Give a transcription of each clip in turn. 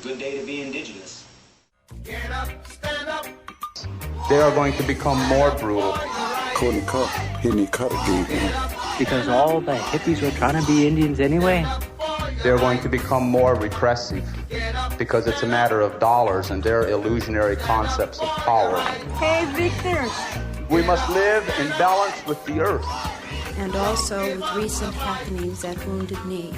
Good day to be indigenous. Get up, stand up. They are going to become more brutal. Couldn't cut, hitting cut again. Because all the hippies were trying to be Indians anyway. They're going to become more repressive because it's a matter of dollars and their illusionary concepts of power. Hey, Victor. We must live in balance with the earth. And also with recent happenings at Wounded Knee.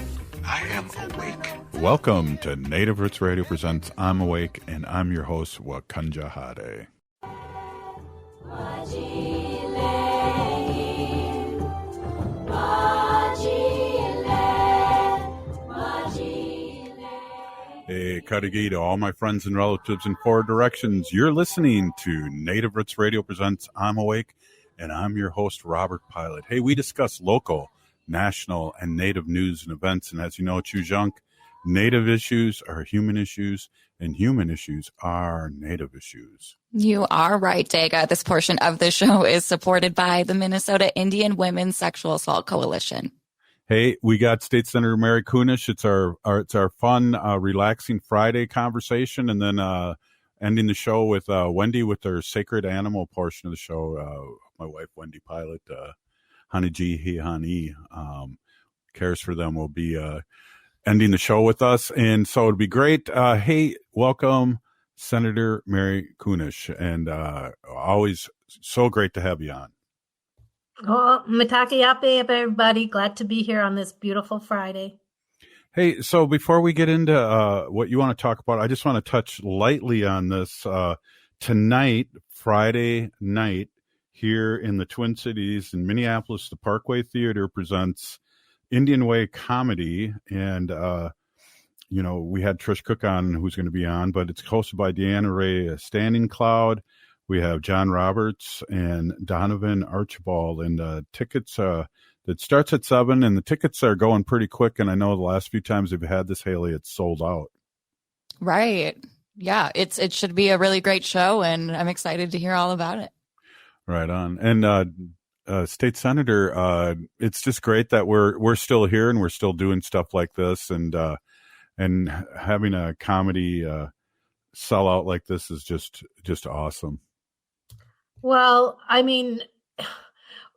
I am awake. Welcome to Native Roots Radio presents I'm Awake, and I'm your host, Wakanja Hade. Hey, Kadagi to all my friends and relatives in four directions. You're listening to Native Roots Radio presents I'm Awake, and I'm your host, Robert Pilot. Hey, we discuss local, national, and Native news and events. And as you know, Chujunk, Native issues are human issues, and human issues are Native issues. You are right, Daga. This portion of the show is supported by the Minnesota Indian Women's Sexual Assault Coalition. Hey, we got State Senator Mary Kunesh. It's our fun, relaxing Friday conversation, and then ending the show with Wendy with her sacred animal portion of the show. My wife, Wendy Pilot, Haniji Hihani, cares for them, will be ending the show with us. And so it'd be great. Hey, welcome, Senator Mary Kunesh. And always so great to have you on. Oh, Mitakiape, everybody. Glad to be here on this beautiful Friday. Hey, so before we get into what you want to talk about, I just want to touch lightly on this. Tonight, Friday night, here in the Twin Cities in Minneapolis, the Parkway Theater presents Indian Way Comedy. And, we had Trish Cook on, who's going to be on, but it's hosted by Deanna Ray Standing Cloud. We have John Roberts and Donovan Archibald, and tickets, it starts at 7, and the tickets are going pretty quick. And I know the last few times they've had this, Haley, it's sold out. Right. Yeah, it should be a really great show, and I'm excited to hear all about it. Right on. And State Senator, it's just great that we're still here and we're still doing stuff like this, and having a comedy sellout like this is just awesome. Well, I mean,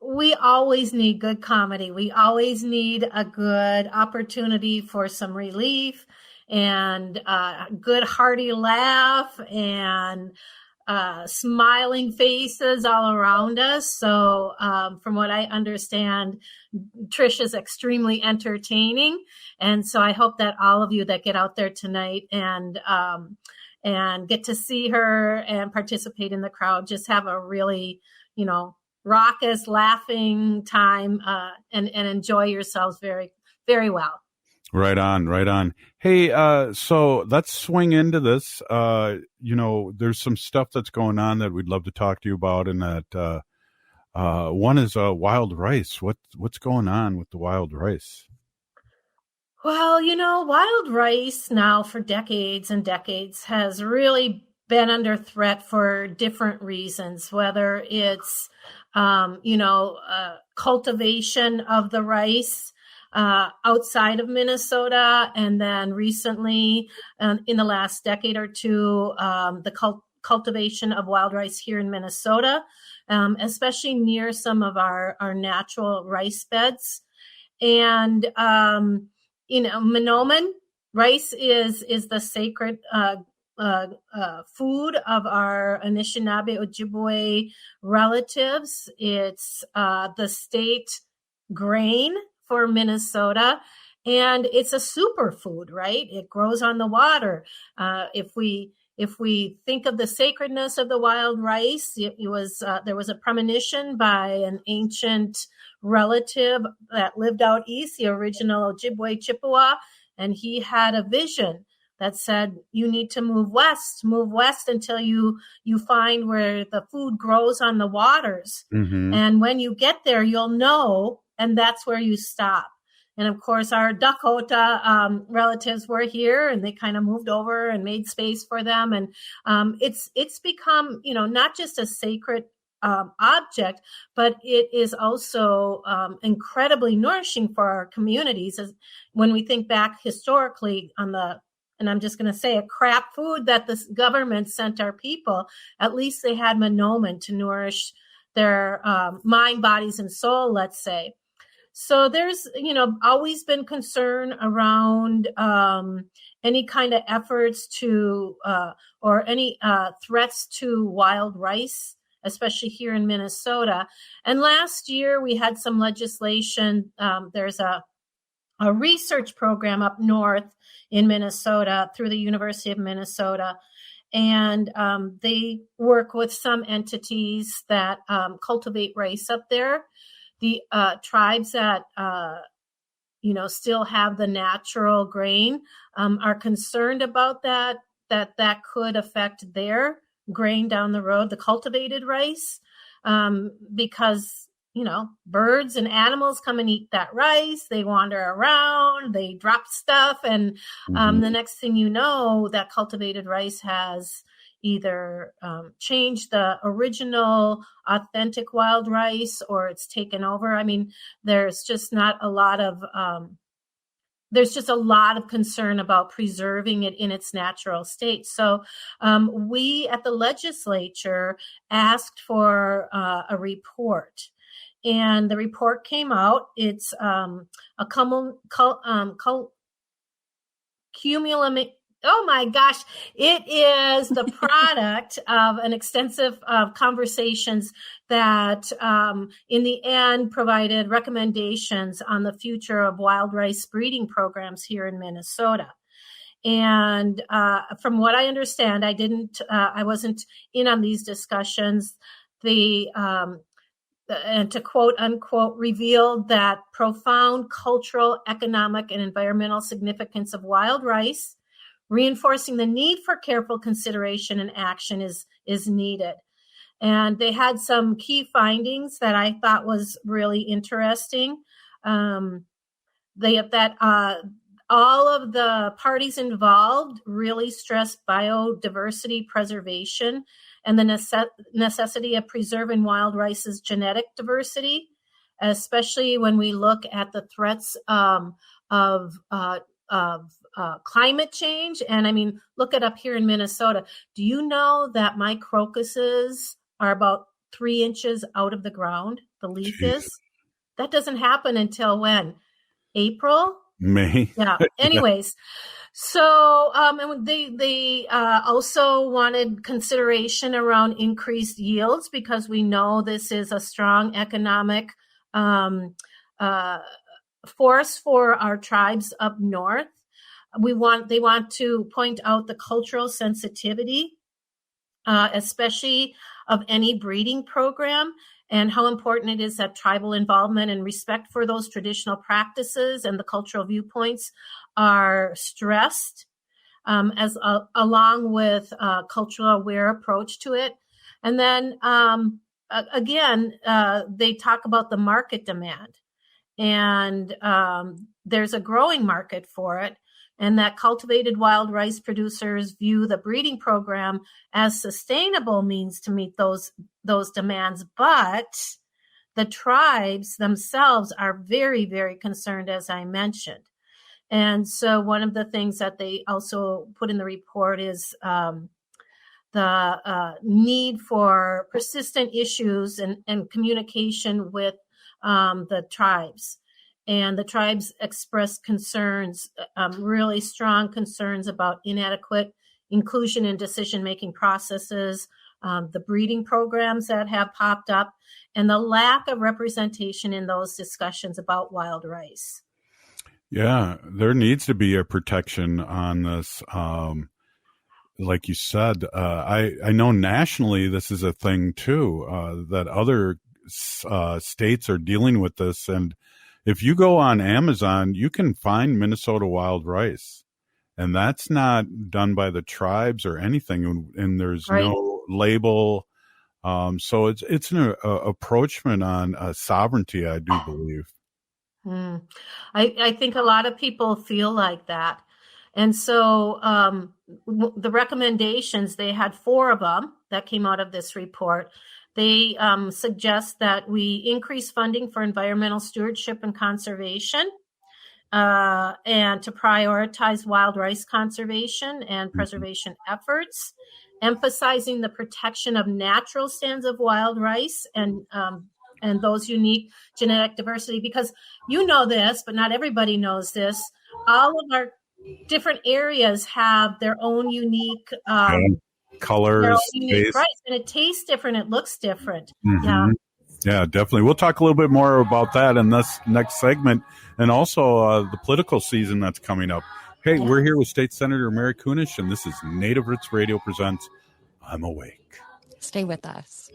we always need good comedy. We always need a good opportunity for some relief and good hearty laugh and smiling faces all around us. So from what I understand, Trish is extremely entertaining. And so I hope that all of you that get out there tonight and get to see her and participate in the crowd just have a really, raucous, laughing time and enjoy yourselves very, very well. Right on. Hey, so let's swing into this. There's some stuff that's going on that we'd love to talk to you about, and that one is wild rice. What's going on with the wild rice? Well, wild rice now for decades and decades has really been under threat for different reasons, whether it's, cultivation of the rice outside of Minnesota. And then recently, in the last decade or two, the cultivation of wild rice here in Minnesota, especially near some of our natural rice beds. And, Minoman rice is the sacred food of our Anishinaabe Ojibwe relatives. It's the state grain for Minnesota, and it's a superfood, right? It grows on the water. If we think of the sacredness of the wild rice, there was a premonition by an ancient relative that lived out east, the original Ojibwe Chippewa, and he had a vision that said, you need to move west until you find where the food grows on the waters. Mm-hmm. And when you get there, you'll know, and that's where you stop. And of course, our Dakota relatives were here, and they kind of moved over and made space for them. And it's become, not just a sacred object, but it is also incredibly nourishing for our communities. As when we think back historically on the and I'm just going to say a crap food that the government sent our people, at least they had monomen to nourish their mind, bodies, and soul, let's say. So there's, always been concern around any kind of efforts to or any threats to wild rice, especially here in Minnesota. And last year we had some legislation. There's a research program up north in Minnesota through the University of Minnesota. And they work with some entities that cultivate rice up there. The tribes that, still have the natural grain are concerned about that could affect their grain down the road, the cultivated rice, because, birds and animals come and eat that rice. They wander around, they drop stuff. And the next thing you know, that cultivated rice has either changed the original authentic wild rice or it's taken over. I mean, there's just a lot of concern about preserving it in its natural state. So we at the legislature asked for a report. And the report came out. It's cumulative. Oh my gosh. It is the product of an extensive conversations that in the end provided recommendations on the future of wild rice breeding programs here in Minnesota. And from what I understand, I wasn't in on these discussions. And to quote unquote, revealed that profound cultural, economic, and environmental significance of wild rice, reinforcing the need for careful consideration and action is needed. And they had some key findings that I thought was really interesting. All of the parties involved really stressed biodiversity preservation and the necessity of preserving wild rice's genetic diversity, especially when we look at the threats of climate change. And I mean, look it up here in Minnesota. Do you know that my crocuses are about 3 inches out of the ground? The leaf is. That doesn't happen until when? April? May. Yeah. Anyways. So, and they also wanted consideration around increased yields because we know this is a strong economic force for our tribes up north. They want to point out the cultural sensitivity, especially of any breeding program, and how important it is that tribal involvement and respect for those traditional practices and the cultural viewpoints are stressed, along with a cultural aware approach to it. And then again, they talk about the market demand, and there's a growing market for it, and that cultivated wild rice producers view the breeding program as sustainable means to meet those demands. But the tribes themselves are very, very concerned, as I mentioned. And so one of the things that they also put in the report is the need for persistent issues and communication with the tribes. And the tribes expressed concerns, really strong concerns about inadequate inclusion in decision-making processes, the breeding programs that have popped up, and the lack of representation in those discussions about wild rice. Yeah, there needs to be a protection on this. Like you said, I know nationally this is a thing too, that other states are dealing with this. And if you go on Amazon, you can find Minnesota wild rice, and that's not done by the tribes or anything. And there's Right. no label. So it's an approachment on sovereignty, I do believe. I think a lot of people feel like that. And so the recommendations, they had 4 of them that came out of this report. They suggest that we increase funding for environmental stewardship and conservation, and to prioritize wild rice conservation and preservation efforts, emphasizing the protection of natural stands of wild rice and those unique genetic diversity. Because you know this, but not everybody knows this. All of our different areas have their own unique colors, unique rice, and it tastes different. It looks different. Mm-hmm. Yeah, definitely. We'll talk a little bit more about that in this next segment, and also the political season that's coming up. Hey, we're here with State Senator Mary Kunesh, and this is Native Roots Radio presents I'm Awake. Stay with us.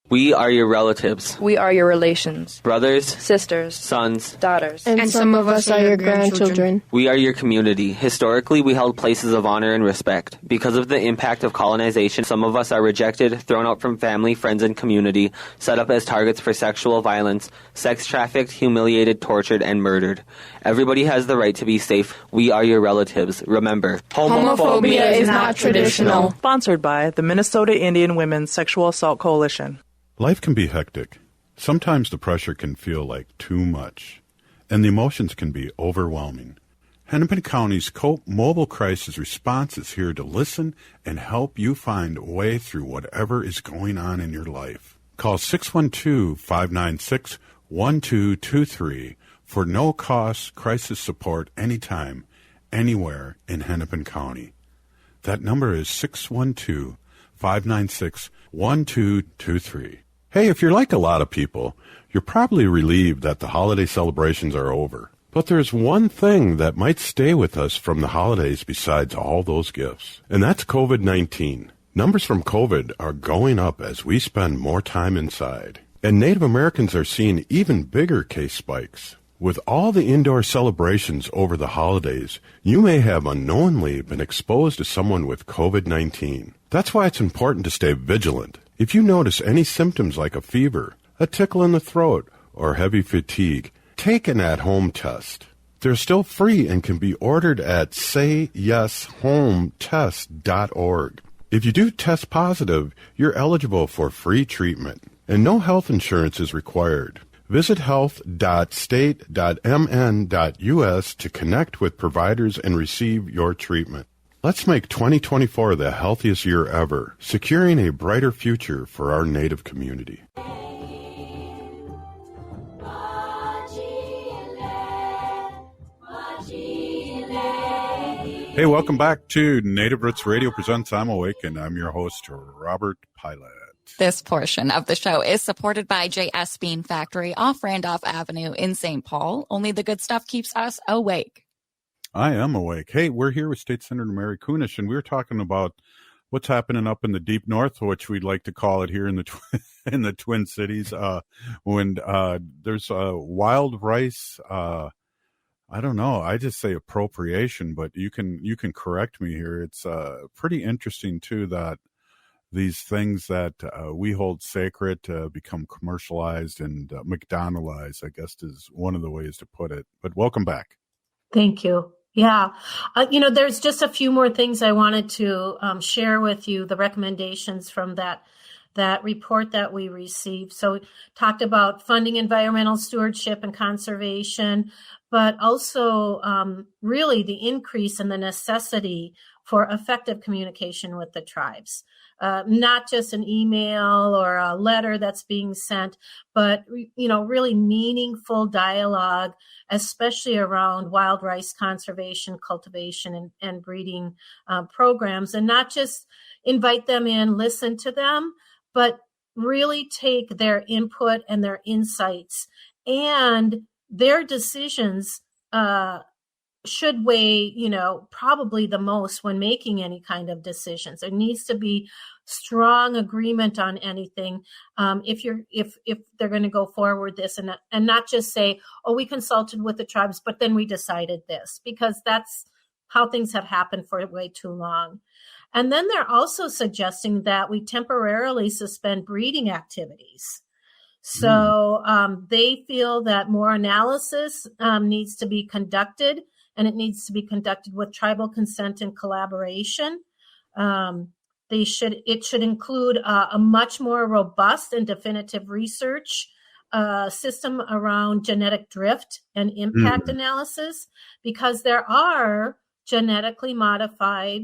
We are your relatives. We are your relations. Brothers, sisters, sons, daughters. And some of us are your grandchildren. We are your community. Historically, we held places of honor and respect. Because of the impact of colonization, some of us are rejected, thrown out from family, friends, and community, set up as targets for sexual violence, sex trafficked, humiliated, tortured, and murdered. Everybody has the right to be safe. We are your relatives. Remember, homophobia is not traditional. Sponsored by the Minnesota Indian Women's Sexual Assault Coalition. Life can be hectic. Sometimes the pressure can feel like too much, and the emotions can be overwhelming. Hennepin County's COPE Mobile Crisis Response is here to listen and help you find a way through whatever is going on in your life. Call 612-596-1223 for no-cost crisis support anytime, anywhere in Hennepin County. That number is 612-596-1223. Hey, if you're like a lot of people, you're probably relieved that the holiday celebrations are over. But there's one thing that might stay with us from the holidays besides all those gifts, and that's COVID-19. Numbers from COVID are going up as we spend more time inside. And Native Americans are seeing even bigger case spikes. With all the indoor celebrations over the holidays, you may have unknowingly been exposed to someone with COVID-19. That's why it's important to stay vigilant. If you notice any symptoms like a fever, a tickle in the throat, or heavy fatigue, take an at-home test. They're still free and can be ordered at sayyeshometest.org. If you do test positive, you're eligible for free treatment, and no health insurance is required. Visit health.state.mn.us to connect with providers and receive your treatment. Let's make 2024 the healthiest year ever, securing a brighter future for our Native community. Hey, welcome back to Native Roots Radio presents I'm Awake, and I'm your host, Robert Pilot. This portion of the show is supported by J.S. Bean Factory off Randolph Avenue in St. Paul. Only the good stuff keeps us awake. I am awake. Hey, we're here with State Senator Mary Kunesh, and we were talking about what's happening up in the deep north, which we'd like to call it here in the in the Twin Cities. When there's wild rice, I don't know. I just say appropriation, but you can correct me here. It's pretty interesting too that these things that we hold sacred become commercialized and McDonaldized, I guess is one of the ways to put it. But welcome back. Thank you. Yeah. There's just a few more things I wanted to share with you, the recommendations from that report that we received. So we talked about funding environmental stewardship and conservation, but also really the increase in the necessity for effective communication with the tribes. Not just an email or a letter that's being sent, but, really meaningful dialogue, especially around wild rice conservation, cultivation, and breeding programs, and not just invite them in, listen to them, but really take their input and their insights and their decisions should weigh, probably the most when making any kind of decisions. There needs to be strong agreement on anything if they're going to go forward this and not just say, oh, we consulted with the tribes, but then we decided this, because that's how things have happened for way too long. And then they're also suggesting that we temporarily suspend breeding activities. So they feel that more analysis needs to be conducted, and it needs to be conducted with tribal consent and collaboration. It should include a much more robust and definitive research system around genetic drift and impact analysis, because there are genetically modified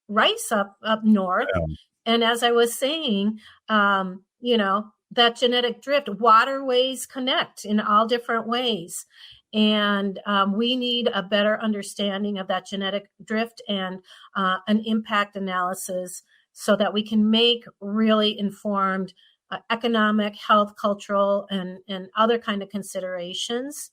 rice up north. Yeah. And as I was saying, that genetic drift, waterways connect in all different ways. And we need a better understanding of that genetic drift and an impact analysis so that we can make really informed economic, health, cultural, and other kind of considerations.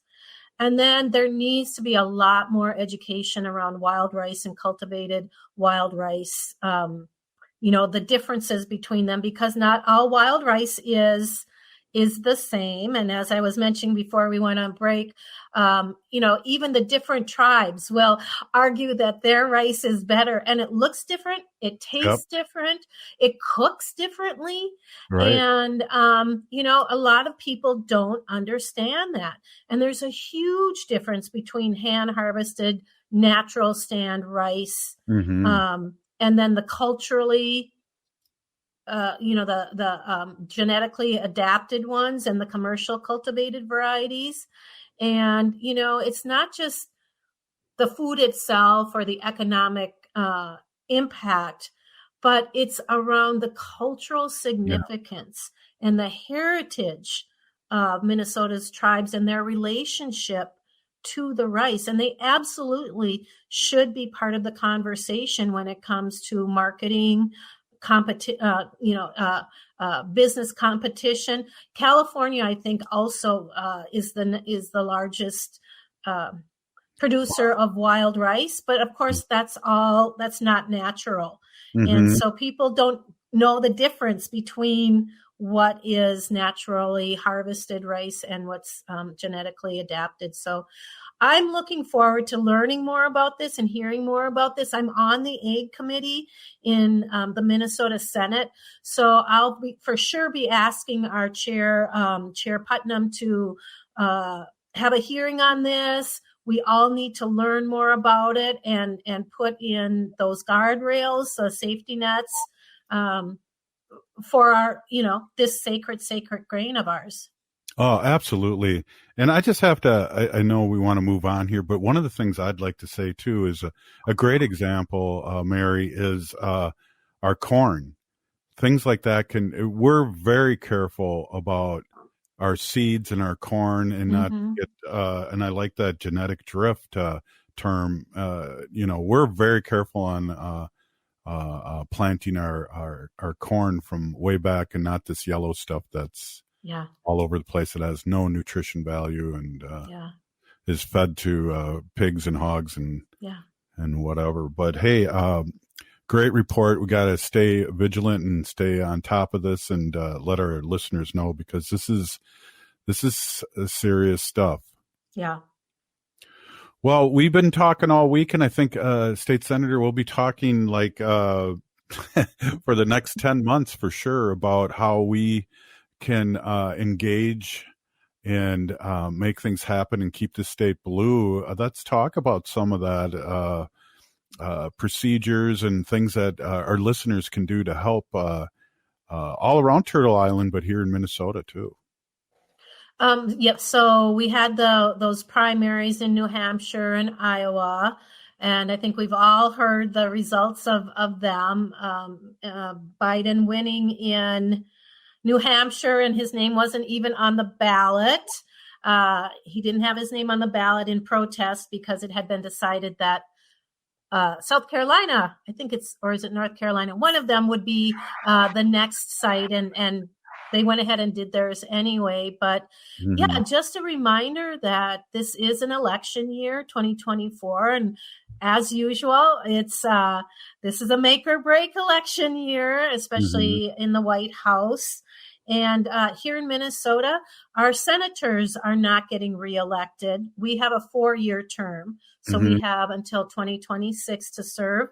And then there needs to be a lot more education around wild rice and cultivated wild rice, the differences between them, because not all wild rice is the same. And as I was mentioning before we went on break, even the different tribes will argue that their rice is better, and it looks different. It tastes different. It cooks differently. Right. And, a lot of people don't understand that. And there's a huge difference between hand harvested, natural stand rice, and then the culturally, the genetically adapted ones and the commercial cultivated varieties. And, it's not just the food itself or the economic impact, but it's around the cultural significance and the heritage of Minnesota's tribes and their relationship to the rice. And they absolutely should be part of the conversation when it comes to marketing, business competition. California, I think, also is the largest producer of wild rice, but of course that's not natural. And so people don't know the difference between what is naturally harvested rice and what's genetically adapted. So I'm looking forward to learning more about this and hearing more about this. I'm on the Ag Committee in the Minnesota Senate. So I'll for sure be asking our chair, Chair Putnam, to have a hearing on this. We all need to learn more about it and put in those guardrails, the safety nets for our, this sacred grain of ours. Oh, absolutely. And I just have to, I know we want to move on here, but one of the things I'd like to say too is a great example, Mary, is our corn. Things like that we're very careful about our seeds and our corn and not get, and I like that genetic drift term. We're very careful on planting our corn from way back and not this yellow stuff that's all over the place. It has no nutrition value and is fed to pigs and hogs and whatever. But hey, great report. We got to stay vigilant and stay on top of this and let our listeners know, because this is serious stuff. Yeah. Well, we've been talking all week, and I think State Senator will be talking for the next 10 months for sure about how we can engage and make things happen and keep the state blue. Let's talk about some of that procedures and things that our listeners can do to help all around Turtle Island, but here in Minnesota too. So we had those primaries in New Hampshire and Iowa, and I think we've all heard the results of them. Biden winning in New Hampshire, and his name wasn't even on the ballot. He didn't have his name on the ballot in protest because it had been decided that South Carolina, or is it North Carolina? One of them would be the next site, and they went ahead and did theirs anyway. But just a reminder that this is an election year, 2024, and as usual, this is a make or break election year, especially in the White House. And here in Minnesota, our senators are not getting reelected. We have a 4-year term, so we have until 2026 to serve.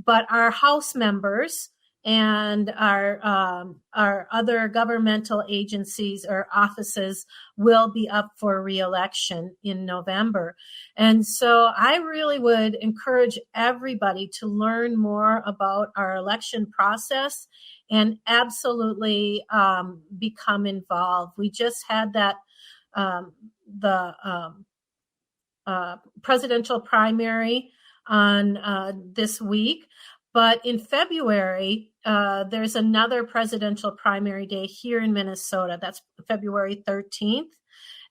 But our House members and our other governmental agencies or offices will be up for re-election in November. And so I really would encourage everybody to learn more about our election process and absolutely become involved. We just had that presidential primary on this week. But in February, there's another presidential primary day here in Minnesota. That's February 13th.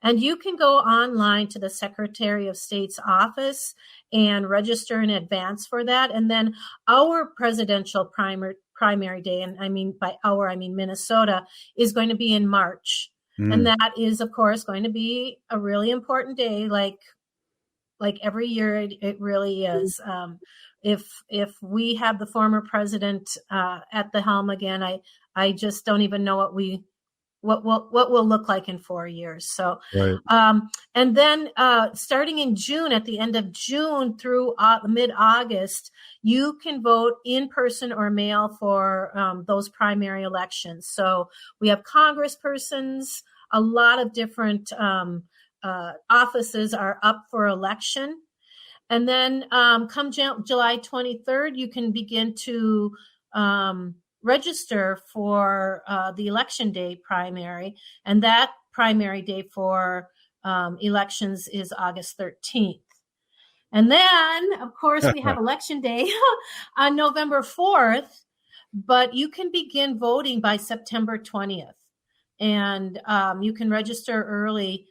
And you can go online to the Secretary of State's office and register in advance for that. And then our presidential primary day, and I mean by our, I mean Minnesota, is going to be in March. And that is, of course, going to be a really important day, like every year it really is. If we have the former president at the helm again, I just don't even know what we'll look like in 4 years. So, right. And then starting in June, at the end of June through mid-August, you can vote in person or mail for those primary elections. So we have congresspersons, a lot of different offices are up for election. And then come July 23rd, you can begin to register for the election day primary. And that primary day for elections is August 13th. And then, of course, we have election day on November 4th, but you can begin voting by September 20th. And you can register early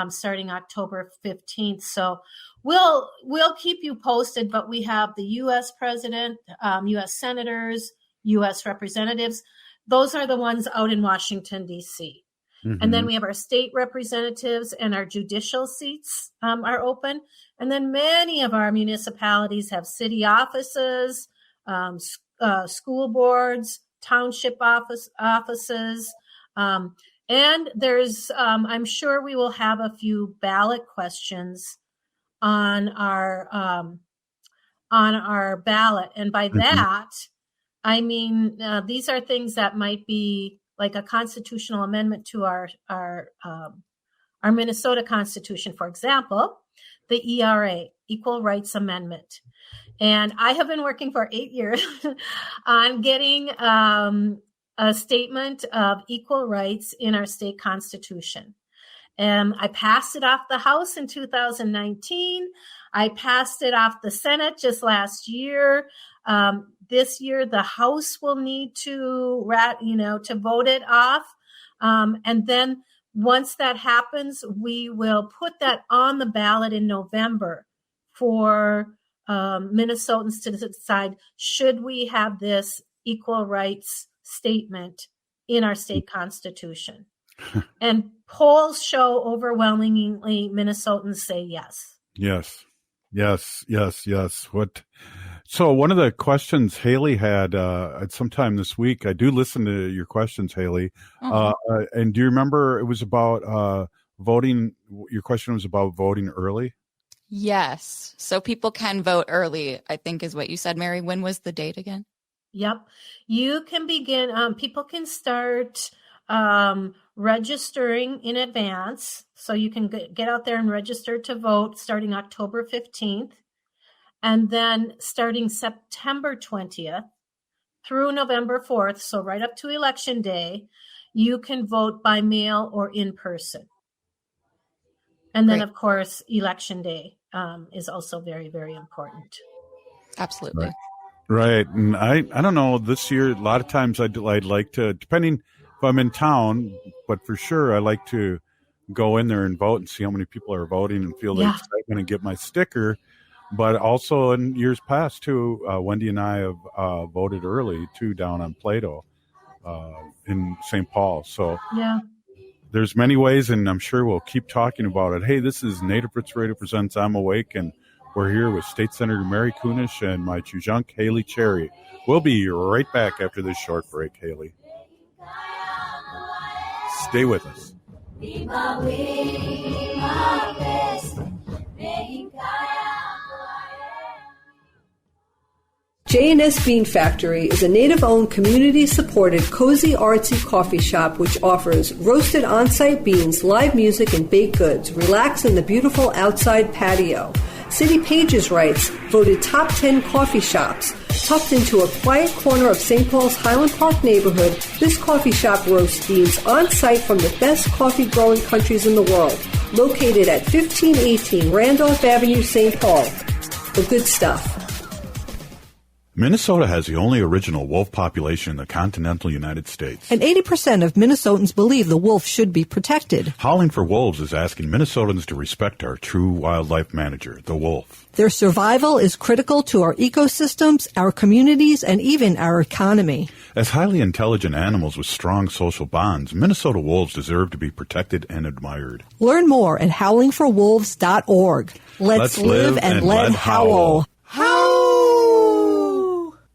starting October 15th. So we'll keep you posted, but we have the U.S. president, U.S. senators, U.S. representatives. Those are the ones out in Washington, D.C. Mm-hmm. And then we have our state representatives and our judicial seats are open. And then many of our municipalities have city offices, school boards, township offices. And there's, I'm sure we will have a few ballot questions on our ballot. And by that, I mean, these are things that might be like a constitutional amendment to our Minnesota Constitution. For example, the ERA, Equal Rights Amendment. And I have been working for 8 years on getting a statement of equal rights in our state constitution. And I passed it off the House in 2019. I passed it off the Senate just last year. This year, the House will need to vote it off. And then once that happens, we will put that on the ballot in November for Minnesotans to decide, should we have this equal rights statement in our state constitution? And polls show overwhelmingly Minnesotans say yes. Yes. So one of the questions Haley had at some time this week, I do listen to your questions, Haley. And do you remember it was about voting? Your question was about voting early? Yes. So people can vote early, I think is what you said, Mary. When was the date again? Yep. You can begin, people can start registering in advance. So you can get out there and register to vote starting October 15th. And then starting September 20th through November 4th, so right up to Election Day, you can vote by mail or in person. And then, of course, Election Day is also very, very important. Absolutely. Right. And I don't know, this year, a lot of times I'd like to, depending if I'm in town, but for sure, I like to go in there and vote and see how many people are voting and feel the excitement and get my sticker. But also in years past, too, Wendy and I have voted early, too, down on Plato in St. Paul. So there's many ways, and I'm sure we'll keep talking about it. Hey, this is Native Roots Radio Presents I'm Awake, and we're here with State Senator Mary Kunesh and my Chujunk, Haley Cherry. We'll be right back after this short break, Haley. Stay with us. J&S Bean Factory is a native-owned, community-supported, cozy, artsy coffee shop which offers roasted on-site beans, live music, and baked goods. Relax in the beautiful outside patio. City Pages writes, voted top 10 coffee shops. Tucked into a quiet corner of St. Paul's Highland Park neighborhood, this coffee shop roasts beans on-site from the best coffee-growing countries in the world. Located at 1518 Randolph Avenue, St. Paul. The good stuff. Minnesota has the only original wolf population in the continental United States. And 80% of Minnesotans believe the wolf should be protected. Howling for Wolves is asking Minnesotans to respect our true wildlife manager, the wolf. Their survival is critical to our ecosystems, our communities, and even our economy. As highly intelligent animals with strong social bonds, Minnesota wolves deserve to be protected and admired. Learn more at howlingforwolves.org. Let's live and let howl.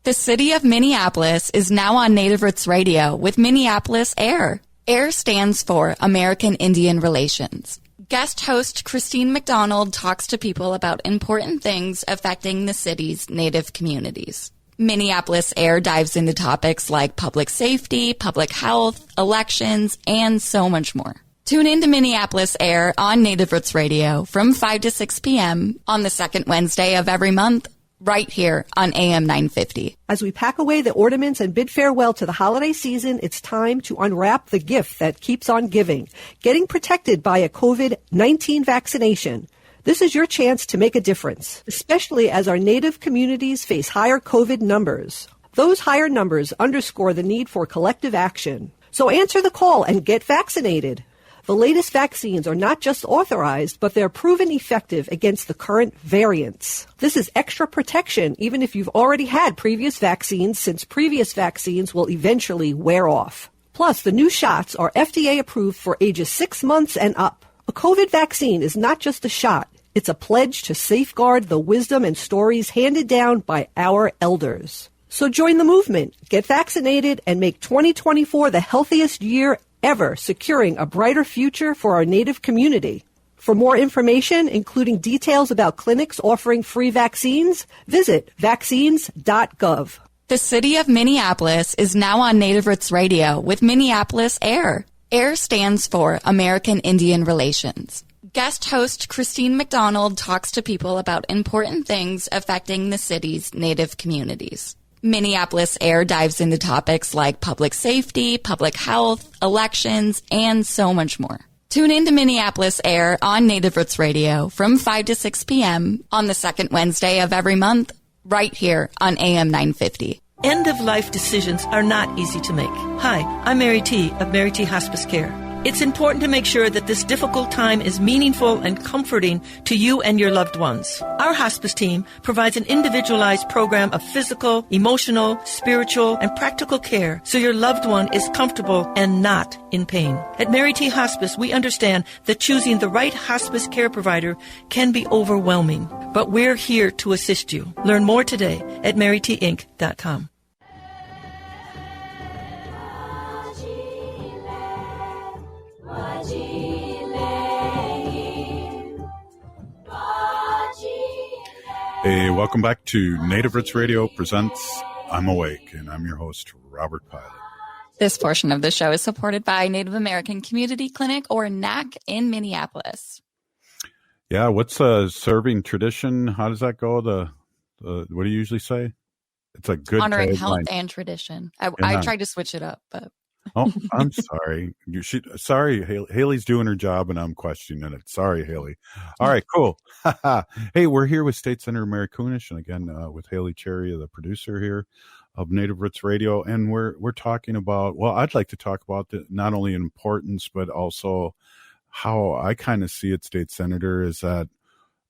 The city of Minneapolis is now on Native Roots Radio with Minneapolis AIR. AIR stands for American Indian Relations. Guest host Christine McDonald talks to people about important things affecting the city's Native communities. Minneapolis AIR dives into topics like public safety, public health, elections, and so much more. Tune in to Minneapolis AIR on Native Roots Radio from 5 to 6 p.m. on the second Wednesday of every month, right here on AM 950. As we pack away the ornaments and bid farewell to the holiday season, it's time to unwrap the gift that keeps on giving, getting protected by a COVID-19 vaccination. This is your chance to make a difference, especially as our Native communities face higher COVID numbers. Those higher numbers underscore the need for collective action. So answer the call and get vaccinated. The latest vaccines are not just authorized, but they're proven effective against the current variants. This is extra protection even if you've already had previous vaccines, since previous vaccines will eventually wear off. Plus, the new shots are FDA approved for ages 6 months and up. A COVID vaccine is not just a shot. It's a pledge to safeguard the wisdom and stories handed down by our elders. So join the movement, get vaccinated, and make 2024 the healthiest year ever, securing a brighter future for our Native community. For more information, including details about clinics offering free vaccines, visit vaccines.gov. The city of Minneapolis is now on Native Roots Radio with Minneapolis AIR. AIR stands for American Indian Relations. Guest host Christine McDonald talks to people about important things affecting the city's Native communities. Minneapolis AIR dives into topics like public safety, public health, elections, and so much more. Tune in to Minneapolis AIR on Native Roots Radio from 5 to 6 p.m. on the second Wednesday of every month, right here on AM 950. End-of-life decisions are not easy to make. Hi, I'm Mary T. of Mary T. Hospice Care. It's important to make sure that this difficult time is meaningful and comforting to you and your loved ones. Our hospice team provides an individualized program of physical, emotional, spiritual, and practical care so your loved one is comfortable and not in pain. At Mary T. Hospice, we understand that choosing the right hospice care provider can be overwhelming, but we're here to assist you. Learn more today at marytinc.com. Hey, welcome back to Native Roots Radio presents I'm Awake, and I'm your host, Robert Pilot. This portion of the show is supported by Native American Community Clinic, or NAC, in Minneapolis. Yeah, what's a serving tradition? How does that go? The what do you usually say? It's a good honoring health and tradition. I tried to switch it up, but oh, I'm sorry. Sorry, Haley's doing her job, and I'm questioning it. Sorry, Haley. All right, cool. Hey, we're here with State Senator Mary Kunesh, and again with Haley Cherry, the producer here of Native Roots Radio, and we're talking about. Well, I'd like to talk about not only importance, but also how I kind of see it, State Senator, is that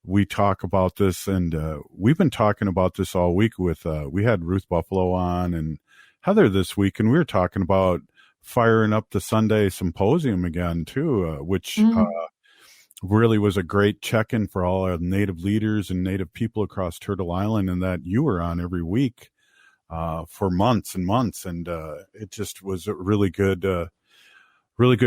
we talk about this, and we've been talking about this all week. With we had Ruth Buffalo on and Heather this week, and we were talking about firing up the Sunday symposium again too, which really was a great check-in for all our Native leaders and Native people across Turtle Island, and that you were on every week for months and months, and it just was a really good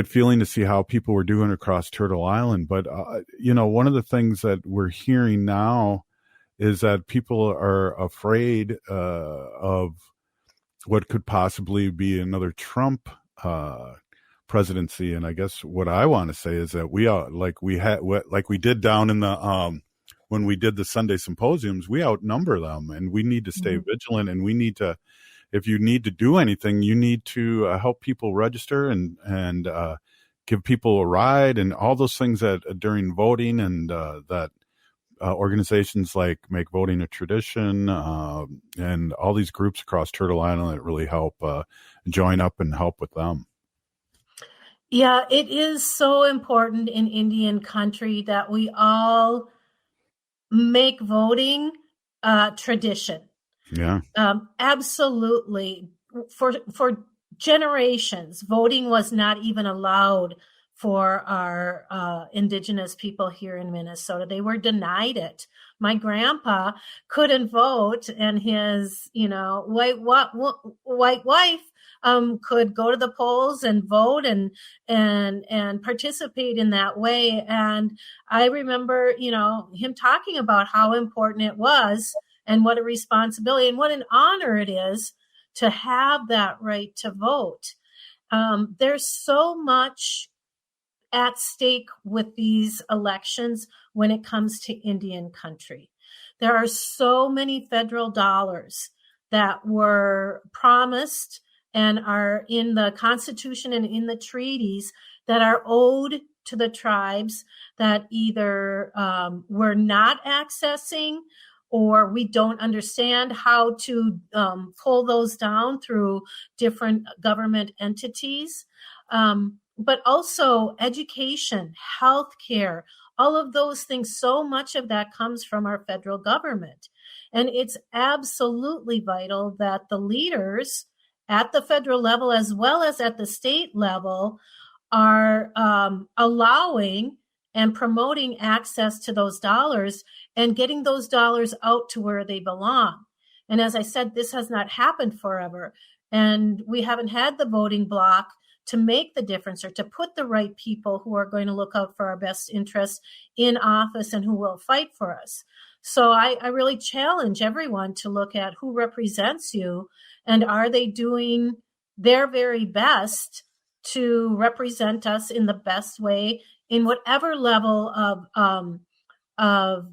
feeling to see how people were doing across Turtle Island. But one of the things that we're hearing now is that people are afraid of what could possibly be another Trump presidency. And I guess what I want to say is that we are like we did down in the when we did the Sunday symposiums, we outnumber them, and we need to stay vigilant, and we need to, if you need to do anything, you need to help people register and give people a ride and all those things that during voting, and that organizations like Make Voting a Tradition and all these groups across Turtle Island that really help join up and help with them. Yeah, it is so important in Indian country that we all make voting tradition. Yeah. Absolutely. For generations, voting was not even allowed for our indigenous people here in Minnesota. They were denied it. My grandpa couldn't vote, and his, white wife could go to the polls and vote and participate in that way. And I remember, him talking about how important it was and what a responsibility and what an honor it is to have that right to vote. There's so much at stake with these elections when it comes to Indian country. There are so many federal dollars that were promised and are in the Constitution and in the treaties that are owed to the tribes that either we're not accessing, or we don't understand how to pull those down through different government entities. But also education, healthcare, all of those things. So much of that comes from our federal government. And it's absolutely vital that the leaders at the federal level as well as at the state level are allowing and promoting access to those dollars and getting those dollars out to where they belong. And as I said, this has not happened forever. And we haven't had the voting bloc to make the difference or to put the right people who are going to look out for our best interests in office and who will fight for us. So I really challenge everyone to look at who represents you and are they doing their very best to represent us in the best way in whatever level of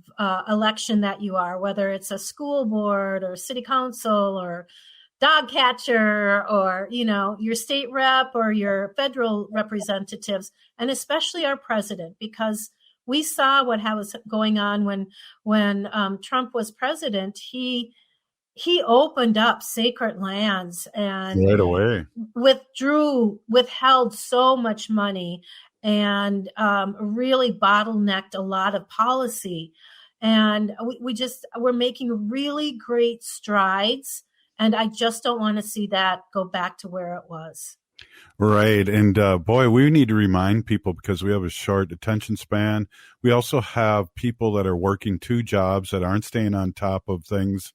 election that you are, whether it's a school board or city council or dog catcher or, your state rep or your federal representatives, and especially our president, because we saw what was going on when Trump was president. He opened up sacred lands and right away withheld so much money and really bottlenecked a lot of policy. And we're making really great strides. And I just don't want to see that go back to where it was. Right. And boy, we need to remind people because we have a short attention span. We also have people that are working two jobs that aren't staying on top of things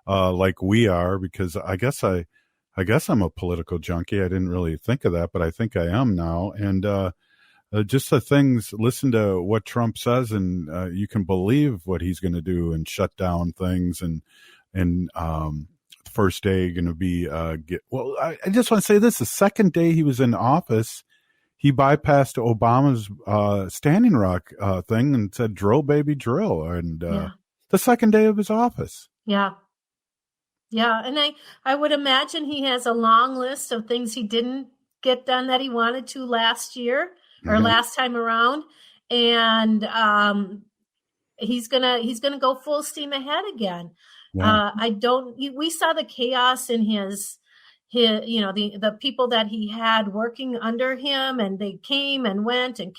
like we are, because I guess I'm a political junkie. I didn't really think of that, but I think I am now. And just the things, listen to what Trump says, and you can believe what he's going to do and shut down things. And first day going to be I just want to say this: the second day he was in office, he bypassed Obama's Standing Rock thing and said "drill, baby, drill," and the second day of his office. Yeah, and I would imagine he has a long list of things he didn't get done that he wanted to last year or last time around, and he's gonna go full steam ahead again. Yeah. We saw the chaos in his the people that he had working under him, and they came and went and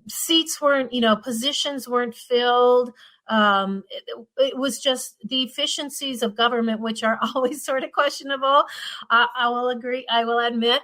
seats weren't, positions weren't filled. It was just the efficiencies of government, which are always sort of questionable. I will admit,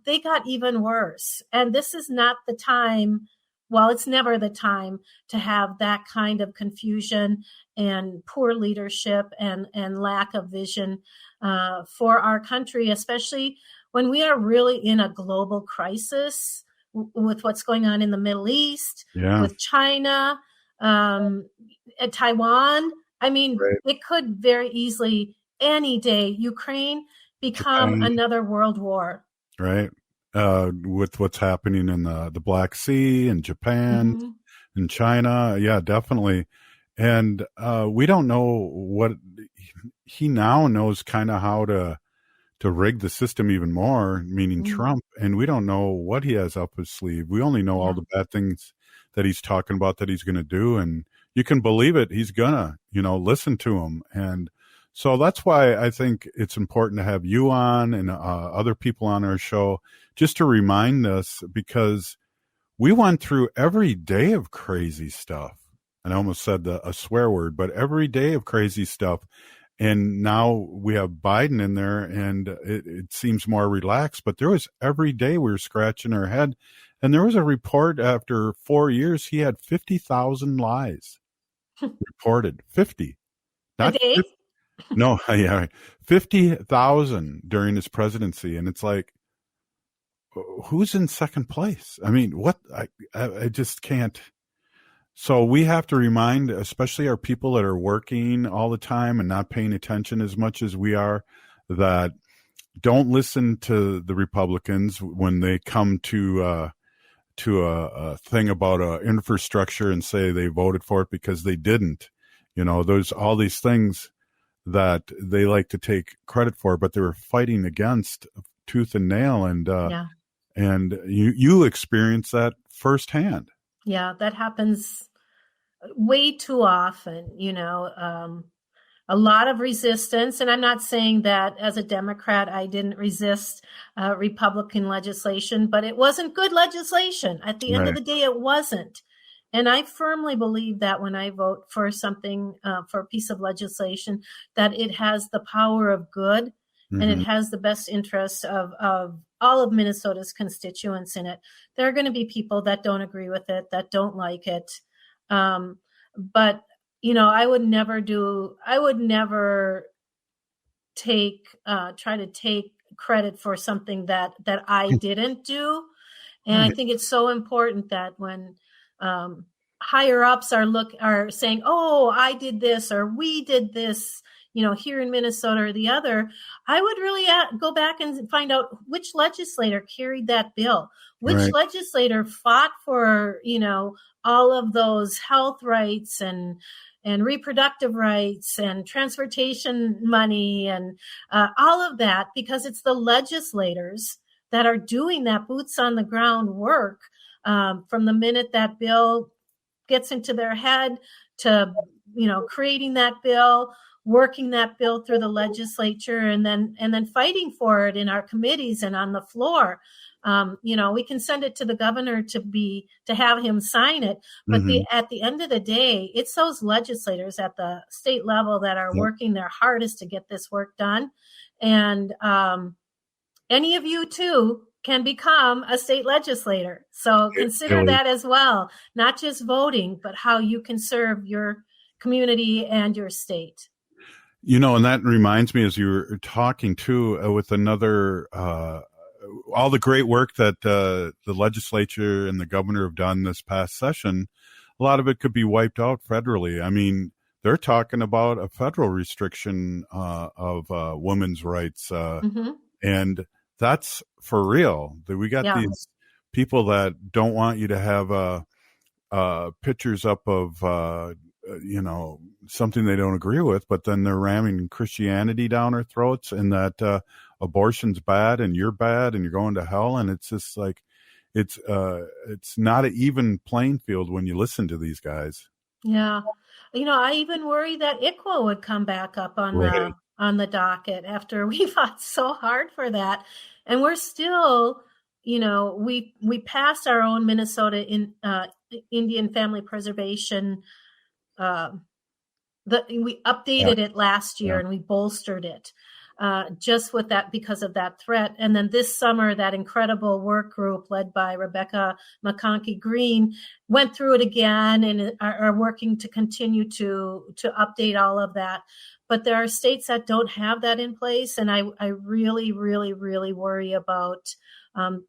they got even worse. And this is not the time. Well, it's never the time to have that kind of confusion and poor leadership and lack of vision for our country, especially when we are really in a global crisis with what's going on in the Middle East, with China, Taiwan. I mean, Right. it could very easily any day Ukraine become Japan. another world war. Right. With what's happening in the Black Sea and Japan Mm-hmm. and China. Yeah, definitely. And we don't know what he now knows kind of how to rig the system even more, meaning Mm-hmm. Trump. And we don't know what he has up his sleeve. We only know all the bad things that he's talking about that he's going to do. And you can believe it. He's going to, listen to him. And so that's why I think it's important to have you on and other people on our show just to remind us, because we went through every day of crazy stuff. And I almost said a swear word, but every day of crazy stuff. And now we have Biden in there, and it seems more relaxed. But there was every day we were scratching our head. And there was a report after 4 years, he had 50,000 lies reported. 50. Not a day? 50, no, yeah, 50,000 during his presidency. And it's like, who's in second place? I mean, what? I just can't. So we have to remind, especially our people that are working all the time and not paying attention as much as we are, that don't listen to the Republicans when they come to a thing about infrastructure and say they voted for it because they didn't. There's all these things that they like to take credit for, but they were fighting against tooth and nail. And and you experience that firsthand. Yeah, that happens way too often, a lot of resistance. And I'm not saying that as a Democrat, I didn't resist Republican legislation, but it wasn't good legislation. At the end of the day, it wasn't. And I firmly believe that when I vote for something, for a piece of legislation, that it has the power of good and it has the best interest of all of Minnesota's constituents in it. There are going to be people that don't agree with it, that don't like it. But, I would never try to take credit for something that I didn't do. And I think it's so important that when higher ups are saying, oh, I did this, or we did this, here in Minnesota or the other, I would really go back and find out which legislator carried that bill, which legislator fought for, all of those health rights and reproductive rights and transportation money and all of that, because it's the legislators that are doing that boots on the ground work from the minute that bill gets into their head to, creating that bill, working that bill through the legislature, and then fighting for it in our committees and on the floor. We can send it to the governor to have him sign it, but at the end of the day, it's those legislators at the state level that are working their hardest to get this work done. And any of you too can become a state legislator. So consider that as well, not just voting, but how you can serve your community and your state. And that reminds me, as you were talking too, with another, all the great work that the legislature and the governor have done this past session, a lot of it could be wiped out federally. I mean, they're talking about a federal restriction of women's rights. And that's for real. We got these people that don't want you to have pictures up of, something they don't agree with, but then they're ramming Christianity down our throats, and that abortion's bad and you're bad and you're going to hell. And it's just like, it's not an even playing field when you listen to these guys. Yeah. I even worry that ICWA would come back up on the docket after we fought so hard for that. And we're still, we passed our own Minnesota Indian Family Preservation. We updated it last year and we bolstered it just with that, because of that threat. And then this summer, that incredible work group led by Rebecca McConkey Green went through it again and are working to continue to update all of that. But there are states that don't have that in place. And I really, really, really worry about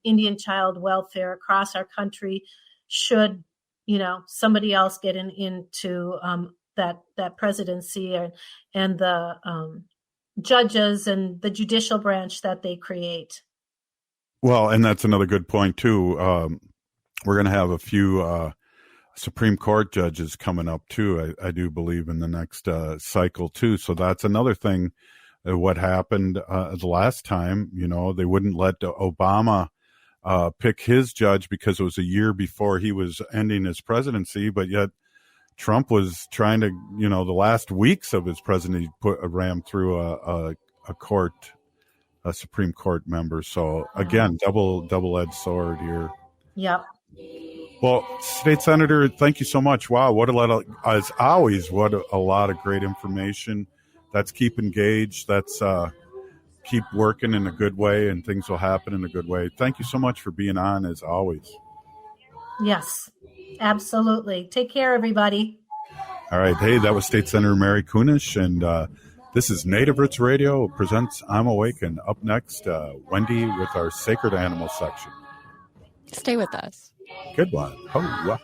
Indian child welfare across our country should somebody else getting into that presidency and the judges and the judicial branch that they create. Well, and that's another good point too. We're going to have a few Supreme Court judges coming up too. I do believe in the next cycle too. So that's another thing. What happened the last time? They wouldn't let Obama pick his judge because it was a year before he was ending his presidency, but yet Trump was trying to, the last weeks of his presidency ram through a Supreme Court member. So again, double-edged sword here. Yep. Well, State Senator, thank you so much. Wow, what a lot of great information. That's keep engaged. That's keep working in a good way, and things will happen in a good way. Thank you so much for being on, as always. Yes, absolutely. Take care, everybody. All right. Hey, that was State Senator Mary Kunesh, and this is Native Roots Radio presents I'm Awake, and up next, Wendy with our Sacred Animal section. Stay with us. Good one. Oh,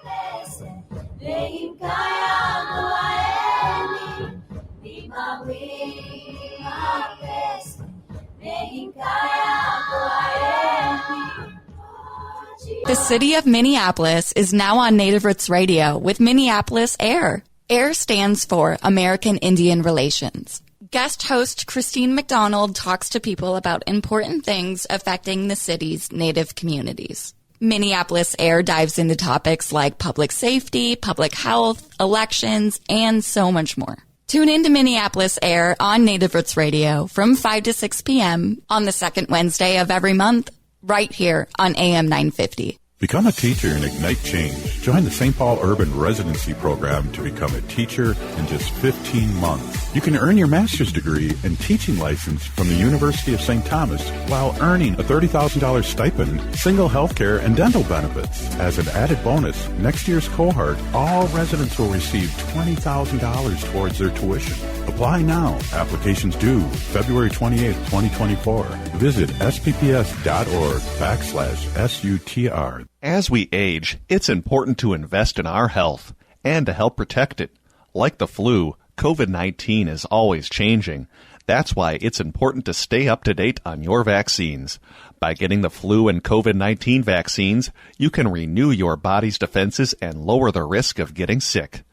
The city of Minneapolis is now on Native Roots Radio with Minneapolis AIR. AIR stands for American Indian Relations. Guest host Christine McDonald talks to people about important things affecting the city's Native communities. Minneapolis AIR dives into topics like public safety, public health, elections, and so much more. Tune in to Minneapolis AIR on Native Roots Radio from 5 to 6 p.m. on the second Wednesday of every month, right here on AM 950. Become a teacher and ignite change. Join the St. Paul Urban Residency Program to become a teacher in just 15 months. You can earn your master's degree and teaching license from the University of St. Thomas while earning a $30,000 stipend, single health care, and dental benefits. As an added bonus, next year's cohort, all residents will receive $20,000 towards their tuition. Apply now. Applications due February 28, 2024. Visit spps.org/SUTR. As we age, it's important to invest in our health and to help protect it. Like the flu, COVID-19 is always changing. That's why it's important to stay up to date on your vaccines. By getting the flu and COVID-19 vaccines, you can renew your body's defenses and lower the risk of getting sick.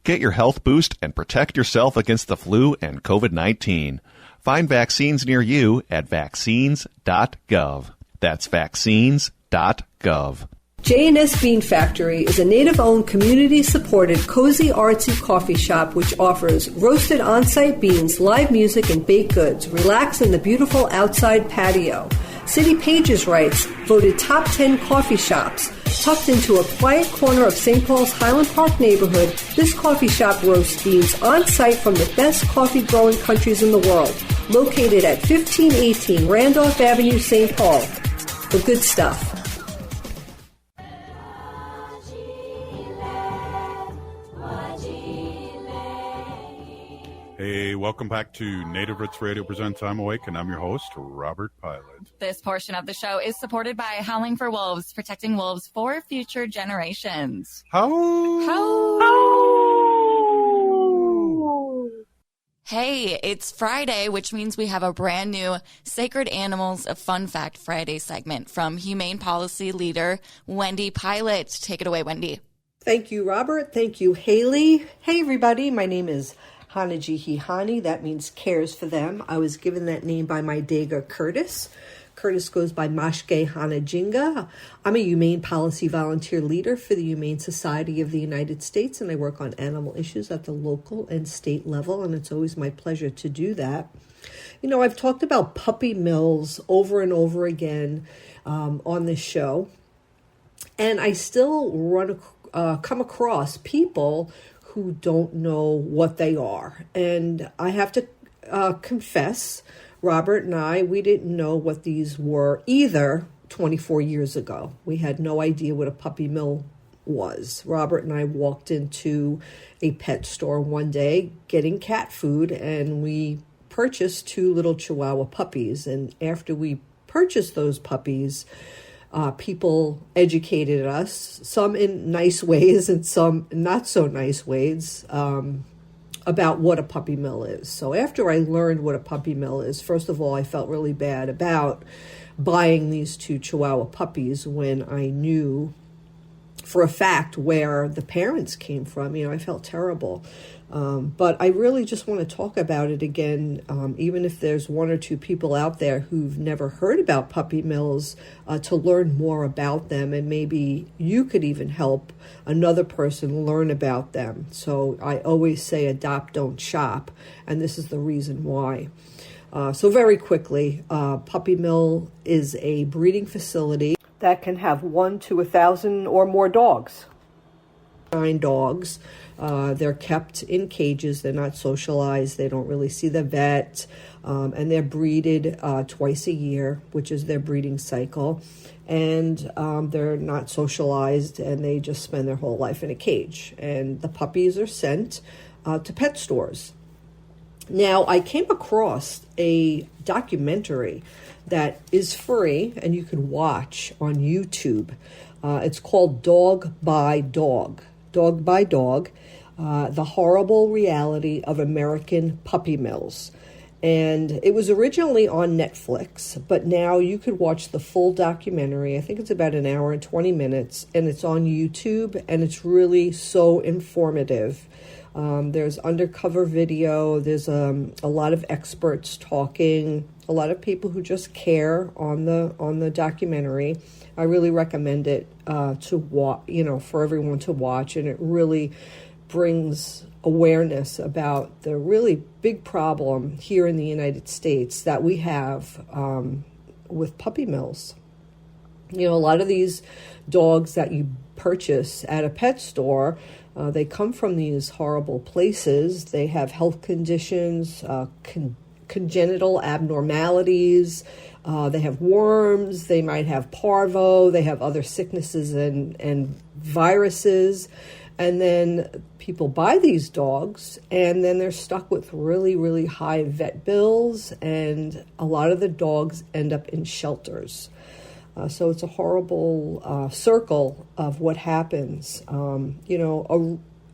Get your health boost and protect yourself against the flu and COVID-19. Find vaccines near you at vaccines.gov. That's vaccines.gov. J&S Bean Factory is a native-owned, community-supported, cozy, artsy coffee shop which offers roasted on-site beans, live music, and baked goods. Relax in the beautiful outside patio. City Pages writes, voted top 10 coffee shops. Tucked into a quiet corner of St. Paul's Highland Park neighborhood, this coffee shop roasts beans on-site from the best coffee-growing countries in the world. Located at 1518 Randolph Avenue, St. Paul. The good stuff. Hey, welcome back to Native Roots Radio presents I'm Awake, and I'm your host, Robert Pilot. This portion of the show is supported by Howling for Wolves, protecting wolves for future generations. Hey, it's Friday, which means we have a brand new Sacred Animals of Fun Fact Friday segment from Humane Policy Leader Wendy Pilot. Take it away, Wendy. Thank you, Robert. Thank you, Haley. Hey, everybody. My name is Hanajihi. That means cares for them. I was given that name by my Dega Curtis. Curtis goes by Mashke Hanajinga. I'm a Humane Policy Volunteer Leader for the Humane Society of the United States, and I work on animal issues at the local and state level, and it's always my pleasure to do that. You know, I've talked about puppy mills over and over again on this show, and I still come across people who don't know what they are. And I have to confess, Robert and I, we didn't know what these were either 24 years ago. We had no idea what a puppy mill was. Robert and I walked into a pet store one day getting cat food, and we purchased 2 little Chihuahua puppies. And after we purchased those puppies, People educated us, some in nice ways and some not so nice ways, about what a puppy mill is. So after I learned what a puppy mill is, first of all, I felt really bad about buying these 2 Chihuahua puppies when I knew for a fact where the parents came from. I felt terrible. But I really just want to talk about it again, even if there's 1 or 2 people out there who've never heard about puppy mills, to learn more about them, and maybe you could even help another person learn about them. So I always say adopt, don't shop, and this is the reason why. So very quickly, puppy mill is a breeding facility that can have 1 to 1,000 or more dogs. 9 dogs. They're kept in cages. They're not socialized. They don't really see the vet. And they're breeded twice a year, which is their breeding cycle. And they're not socialized, and they just spend their whole life in a cage. And the puppies are sent to pet stores. Now, I came across a documentary that is free and you can watch on YouTube. It's called Dog by Dog. Dog by Dog, The Horrible Reality of American Puppy Mills. And it was originally on Netflix, but now you could watch the full documentary. I think it's about 1 hour and 20 minutes, and it's on YouTube, and it's really so informative. There's undercover video. There's a lot of experts talking, a lot of people who just care on the documentary. I really recommend it for everyone to watch, and it really brings awareness about the really big problem here in the United States that we have with puppy mills. A lot of these dogs that you purchase at a pet store, they come from these horrible places. They have health conditions, congenital abnormalities. They have worms. They might have parvo. They have other sicknesses and viruses. And then people buy these dogs, and then they're stuck with really, really high vet bills, and a lot of the dogs end up in shelters. So it's a horrible circle of what happens.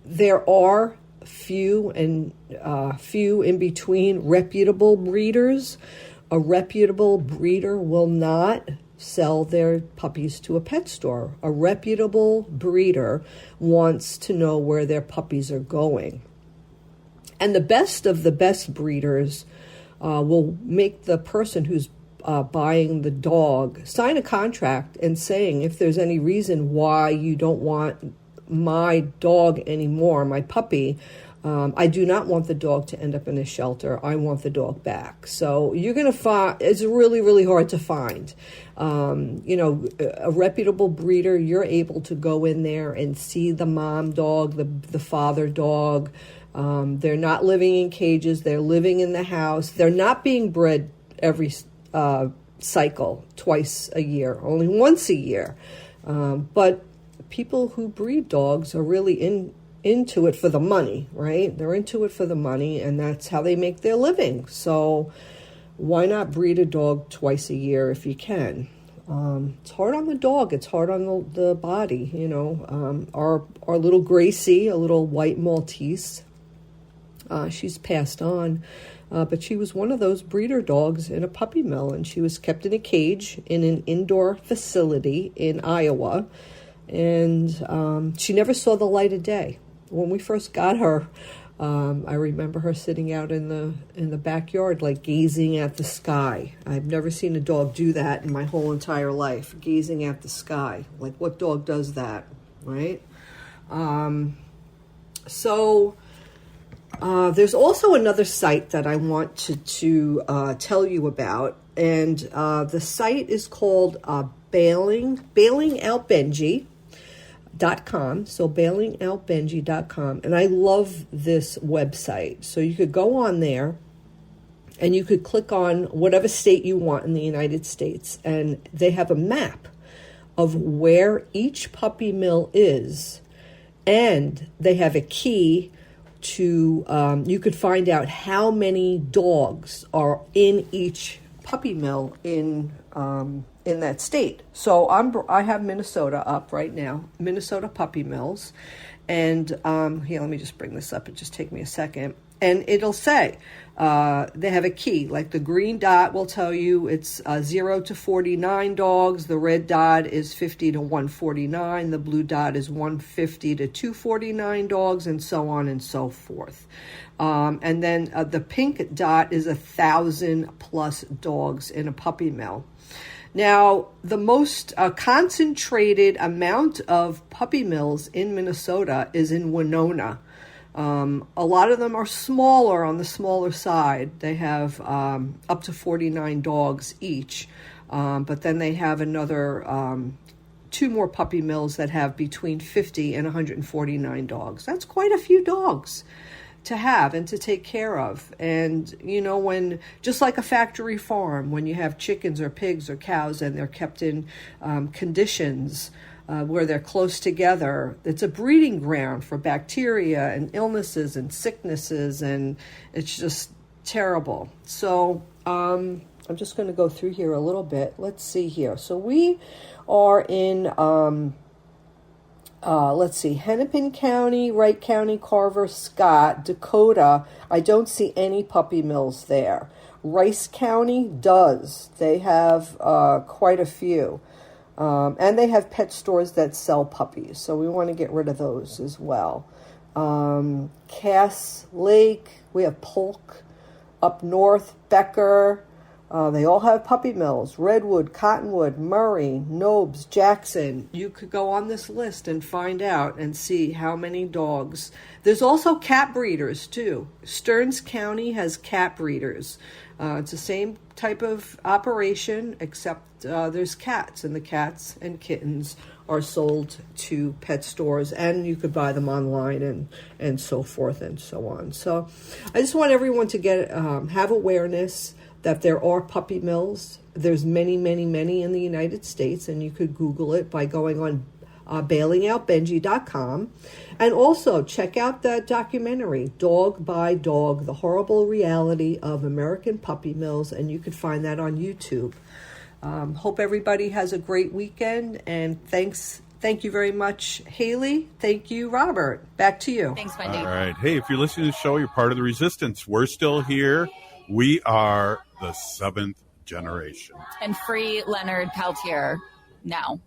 There are few in between reputable breeders. A reputable breeder will not sell their puppies to a pet store. A reputable breeder wants to know where their puppies are going. And the best of the best breeders will make the person who's buying the dog sign a contract and saying, if there's any reason why you don't want my dog anymore, my puppy, I do not want the dog to end up in a shelter. I want the dog back. So you're going to find, it's really, really hard to find. A reputable breeder, you're able to go in there and see the mom dog, the father dog. They're not living in cages. They're living in the house. They're not being bred every cycle, twice a year, only once a year. But people who breed dogs are really into it for the money, right? They're into it for the money, and that's how they make their living. So why not breed a dog twice a year if you can? It's hard on the dog. It's hard on the body, Our little Gracie, a little white Maltese, she's passed on, but she was one of those breeder dogs in a puppy mill, and she was kept in a cage in an indoor facility in Iowa, and she never saw the light of day. When we first got her, I remember her sitting out in the backyard, like gazing at the sky. I've never seen a dog do that in my whole entire life, gazing at the sky. Like, what dog does that, right? There's also another site that I want to tell you about, and the site is called bailingoutbenji.com. So bailingoutbenji.com. And I love this website. So you could go on there and you could click on whatever state you want in the United States. And they have a map of where each puppy mill is. And they have a key to, you could find out how many dogs are in each puppy mill in that state. So I have Minnesota up right now, Minnesota puppy mills. And here, let me just bring this up. It just take me a second. And it'll say they have a key, like the green dot will tell you it's 0 to 49 dogs. The red dot is 50 to 149. The blue dot is 150 to 249 dogs, and so on and so forth. And then the pink dot is 1,000 plus dogs in a puppy mill. Now, the most concentrated amount of puppy mills in Minnesota is in Winona. A lot of them are smaller, on the smaller side. They have up to 49 dogs each. But then they have another 2 more puppy mills that have between 50 and 149 dogs. That's quite a few dogs to have and to take care of. And, when, just like a factory farm, when you have chickens or pigs or cows and they're kept in conditions where they're close together, it's a breeding ground for bacteria and illnesses and sicknesses, and it's just terrible. So I'm just going to go through here a little bit. Let's see here. So we are in, let's see, Hennepin County, Wright County, Carver, Scott, Dakota. I don't see any puppy mills there. Rice County does. They have quite a few. And they have pet stores that sell puppies, so we want to get rid of those as well. Cass Lake, we have Polk. Up north, Becker. They all have puppy mills. Redwood, Cottonwood, Murray, Nobes, Jackson. You could go on this list and find out and see how many dogs. There's also cat breeders, too. Stearns County has cat breeders. It's the same type of operation, except there's cats, and the cats and kittens are sold to pet stores, and you could buy them online and so forth and so on. So I just want everyone to get have awareness that there are puppy mills. There's many, many, many in the United States, and you could Google it by going on bailingoutbenji.com. And also check out that documentary, Dog by Dog, The Horrible Reality of American Puppy Mills, and you could find that on YouTube. Hope everybody has a great weekend, and thank you very much, Haley. Thank you, Robert. Back to you. Thanks, Wendy. All right. Hey, if you're listening to the show, you're part of the resistance. We're still here. We are the 7th generation. And free Leonard Peltier now.